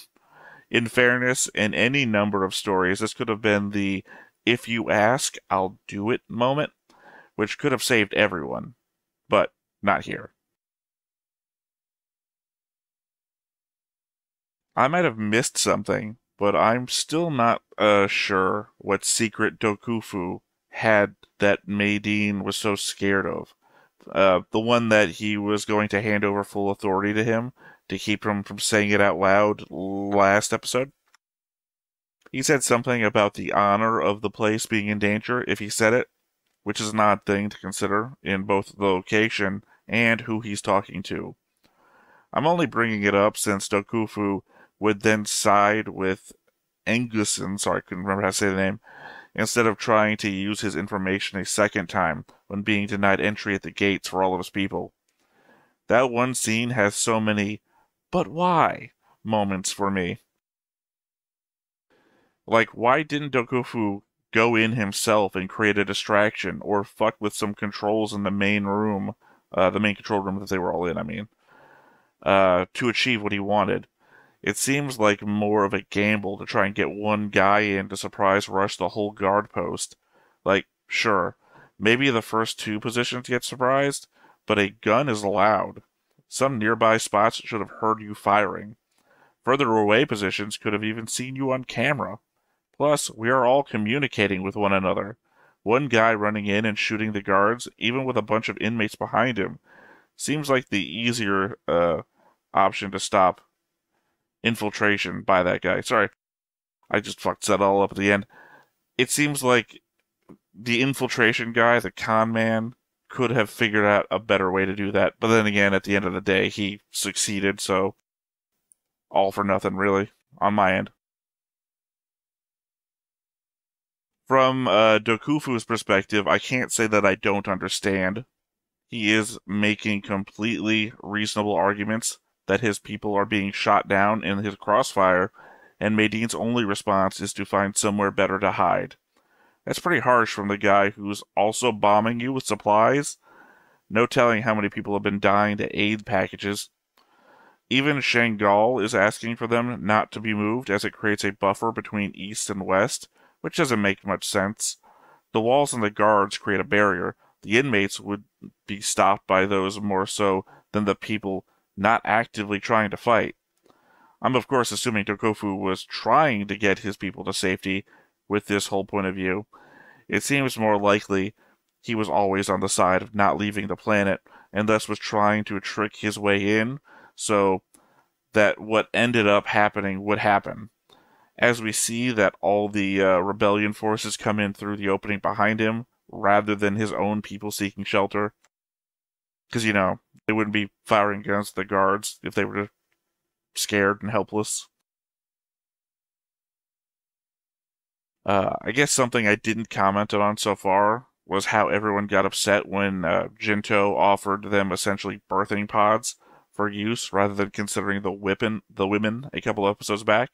In fairness, in any number of stories, this could have been the "if you ask, I'll do it" moment, which could have saved everyone. But not here. I might have missed something, but I'm still not sure what secret Dokufu had that Maydeen was so scared of. The one that he was going to hand over full authority to him to keep him from saying it out loud last episode. He said something about the honor of the place being in danger if he said it, which is an odd thing to consider in both the location and who he's talking to. I'm only bringing it up since Dokufu would then side with Engusen, sorry, I couldn't remember how to say the name, instead of trying to use his information a second time when being denied entry at the gates for all of his people. That one scene has so many "but why" moments for me. Like, why didn't Dokufu go in himself and create a distraction, or fuck with some controls in the main room, the main control room that they were all in, I mean, to achieve what he wanted? It seems like more of a gamble to try and get one guy in to surprise rush the whole guard post. Like, sure, maybe the first two positions get surprised, but a gun is allowed. Some nearby spots should have heard you firing. Further away positions could have even seen you on camera. Plus, we are all communicating with one another. One guy running in and shooting the guards, even with a bunch of inmates behind him, seems like the easier option to stop infiltration by that guy. Sorry, I just fucked that all up at the end. It seems like the infiltration guy, the con man, could have figured out a better way to do that. But then again, at the end of the day, he succeeded, so all for nothing, really, on my end. From Dokufu's perspective, I can't say that I don't understand. He is making completely reasonable arguments that his people are being shot down in his crossfire, and Maydeen's only response is to find somewhere better to hide. That's pretty harsh from the guy who's also bombing you with supplies. No telling how many people have been dying to aid packages. Even Shangal is asking for them not to be moved, as it creates a buffer between east and west, which doesn't make much sense. The walls and the guards create a barrier. The inmates would be stopped by those more so than the people not actively trying to fight. I'm of course assuming Dokufu was trying to get his people to safety with this whole point of view. It seems more likely he was always on the side of not leaving the planet, and thus was trying to trick his way in, so that what ended up happening would happen. As we see that all the rebellion forces come in through the opening behind him, rather than his own people seeking shelter. Because, they wouldn't be firing guns at the guards if they were scared and helpless. I guess something I didn't comment on so far was how everyone got upset when Jinto offered them essentially birthing pods for use rather than considering the women a couple episodes back.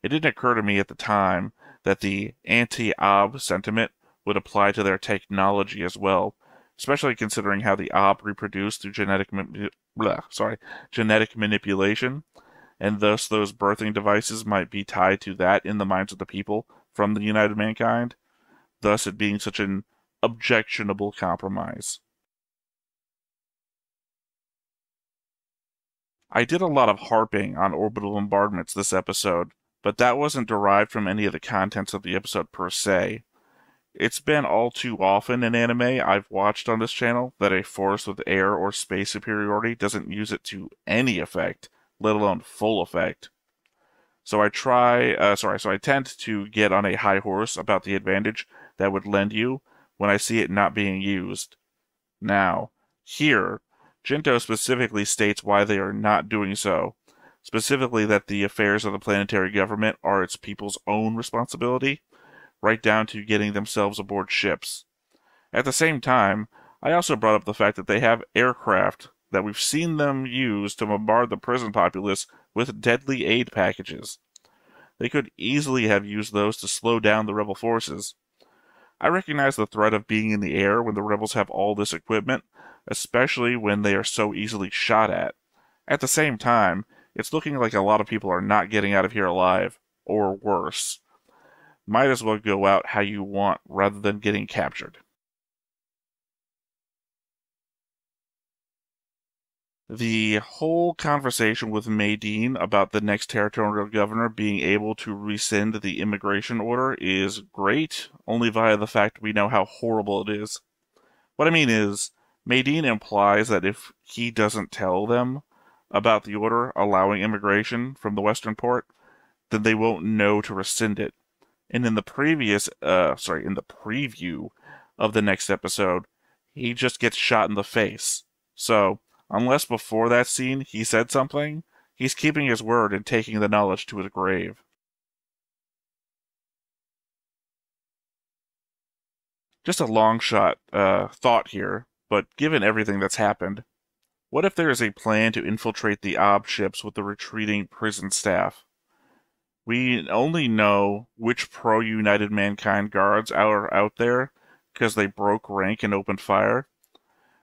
It didn't occur to me at the time that the anti-Ob sentiment would apply to their technology as well, especially considering how the Ob reproduce through genetic manipulation, and thus those birthing devices might be tied to that in the minds of the people from the United Mankind, thus it being such an objectionable compromise. I did a lot of harping on orbital bombardments this episode, but that wasn't derived from any of the contents of the episode per se. It's been all too often in anime I've watched on this channel that a force with air or space superiority doesn't use it to any effect, let alone full effect. So I tend to get on a high horse about the advantage that would lend you when I see it not being used. Now, here, Jinto specifically states why they are not doing so, specifically that the affairs of the planetary government are its people's own responsibility, right down to getting themselves aboard ships. At the same time, I also brought up the fact that they have aircraft that we've seen them use to bombard the prison populace with deadly aid packages. They could easily have used those to slow down the rebel forces. I recognize the threat of being in the air when the rebels have all this equipment, especially when they are so easily shot at. At the same time, it's looking like a lot of people are not getting out of here alive, or worse. Might as well go out how you want rather than getting captured. The whole conversation with Maydeen about the next territorial governor being able to rescind the immigration order is great, only via the fact we know how horrible it is. What I mean is, Maydeen implies that if he doesn't tell them about the order allowing immigration from the western port, then they won't know to rescind it. And in the preview of the next episode, he just gets shot in the face. So, unless before that scene he said something, he's keeping his word and taking the knowledge to his grave. Just a long shot thought here, but given everything that's happened, what if there is a plan to infiltrate the Ob ships with the retreating prison staff? We only know which pro-United Mankind guards are out there because they broke rank and opened fire.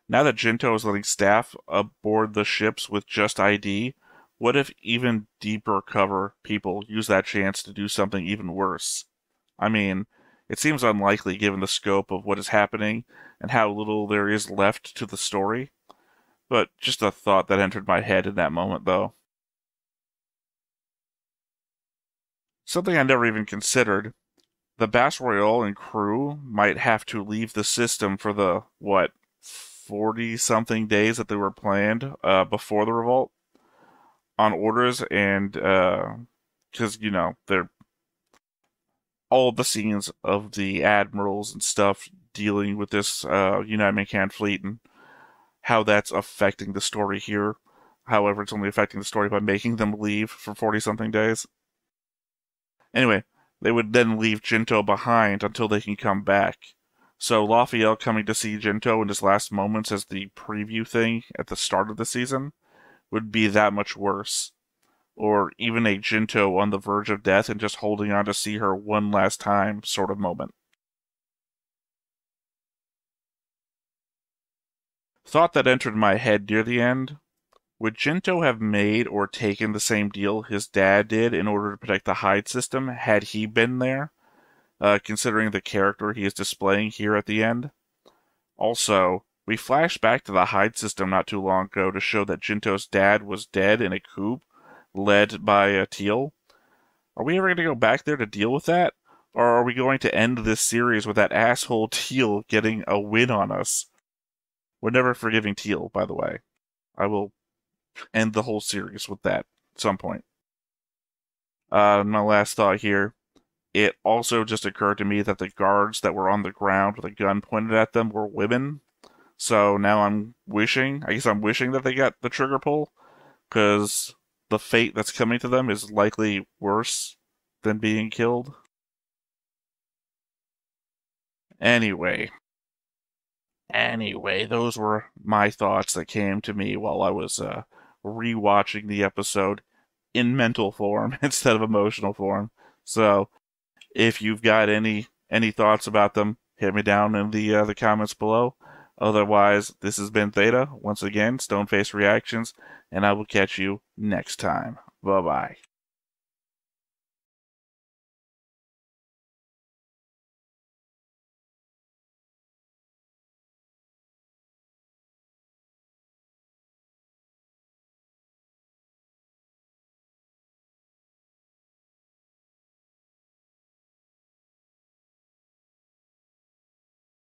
Now that Jinto is letting staff aboard the ships with just ID, what if even deeper cover people use that chance to do something even worse? I mean, it seems unlikely given the scope of what is happening and how little there is left to the story. But just a thought that entered my head in that moment, though. Something I never even considered. The Bass Royale and crew might have to leave the system for the, 40-something days that they were planned before the revolt on orders, and because, they're all the scenes of the admirals and stuff dealing with this United Mankind fleet and how that's affecting the story here. However, it's only affecting the story by making them leave for 40-something days. Anyway, they would then leave Jinto behind until they can come back. So Lafiel coming to see Jinto in his last moments as the preview thing at the start of the season would be that much worse. Or even a Jinto on the verge of death and just holding on to see her one last time sort of moment. Thought that entered my head near the end. Would Jinto have made or taken the same deal his dad did in order to protect the hide system had he been there, considering the character he is displaying here at the end? Also, we flashed back to the hide system not too long ago to show that Jinto's dad was dead in a coup led by Teal. Are we ever going to go back there to deal with that? Or are we going to end this series with that asshole Teal getting a win on us? We're never forgiving Teal, by the way. I will end the whole series with that at some point. My last thought here. It also just occurred to me that the guards that were on the ground with a gun pointed at them were women. So now I'm wishing that they got the trigger pull, because the fate that's coming to them is likely worse than being killed. Anyway, Anyway, those were my thoughts that came to me while I was rewatching the episode in mental form instead of emotional form. So, if you've got any thoughts about them, hit me down in the comments below. Otherwise, this has been Theta, once again, Stoneface Reactions, and I will catch you next time. Bye-bye.